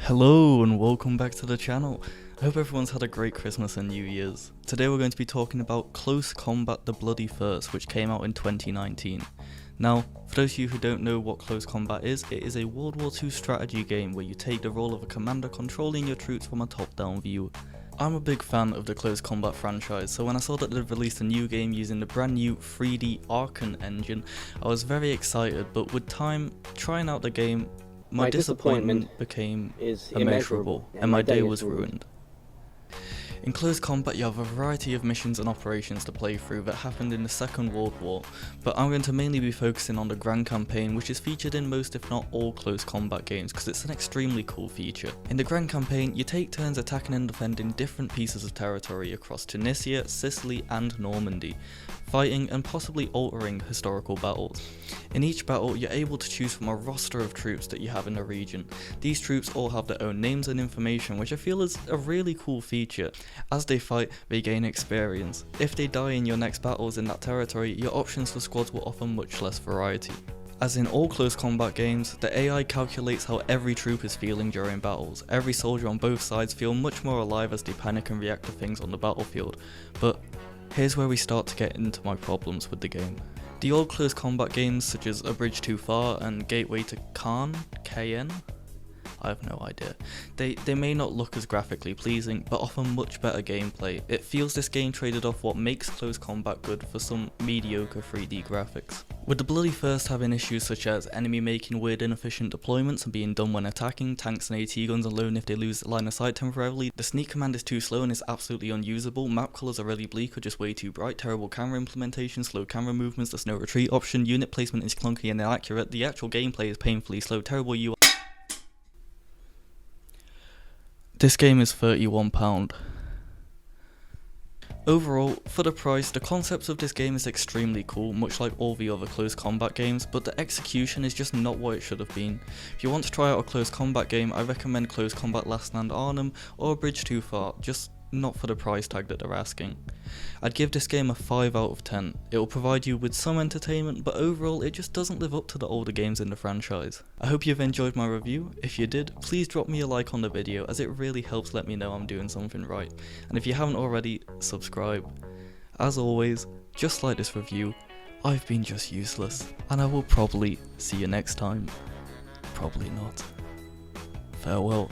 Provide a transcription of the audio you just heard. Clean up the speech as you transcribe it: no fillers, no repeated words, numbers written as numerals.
Hello and welcome back to the channel. I hope everyone's had a great Christmas and New Year's. Today we're going to be talking about Close Combat: The Bloody First, which came out in 2019. Now, for those of you who don't know what Close Combat is, it is a World War II strategy game where you take the role of a commander controlling your troops from a top-down view. I'm a big fan of the Close Combat franchise, so when I saw that they'd released a new game using the brand new 3D Archon engine, I was very excited, but with time trying out the game, my disappointment became immeasurable, and my day was ruined. In Close Combat you have a variety of missions and operations to play through that happened in the Second World War, but I'm going to mainly be focusing on the Grand Campaign, which is featured in most if not all Close Combat games because it's an extremely cool feature. In the Grand Campaign you take turns attacking and defending different pieces of territory across Tunisia, Sicily and Normandy, fighting and possibly altering historical battles. In each battle you're able to choose from a roster of troops that you have in the region. These troops all have their own names and information, which I feel is a really cool feature. As they fight, they gain experience. If they die in your next battles in that territory, your options for squads will offer much less variety. As in all Close Combat games, the AI calculates how every troop is feeling during battles. Every soldier on both sides feel much more alive as they panic and react to things on the battlefield. But here's where we start to get into my problems with the game. The old Close Combat games such as A Bridge Too Far and Gateway to Khan, KN? I have no idea. They may not look as graphically pleasing, but offer much better gameplay. It feels this game traded off what makes Close Combat good for some mediocre 3D graphics. With the Bloody First having issues such as enemy making weird inefficient deployments and being dumb when attacking, tanks and AT guns alone if they lose line of sight temporarily, the sneak command is too slow and is absolutely unusable, map colours are really bleak or just way too bright, terrible camera implementation, slow camera movements, there's no retreat option, unit placement is clunky and inaccurate, the actual gameplay is painfully slow, terrible UI. This game is £31. Overall, for the price, the concept of this game is extremely cool, much like all the other Close Combat games, but the execution is just not what it should have been. If you want to try out a Close Combat game, I recommend Close Combat Last Stand Arnhem or A Bridge Too Far, just not for the price tag that they're asking. I'd give this game a 5 out of 10. It will provide you with some entertainment, but overall it just doesn't live up to the older games in the franchise. I hope you've enjoyed my review. If you did, please drop me a like on the video as it really helps let me know I'm doing something right. And if you haven't already, subscribe. As always, just like this review, I've been Just Useless, and I will probably see you next time. Probably not. Farewell.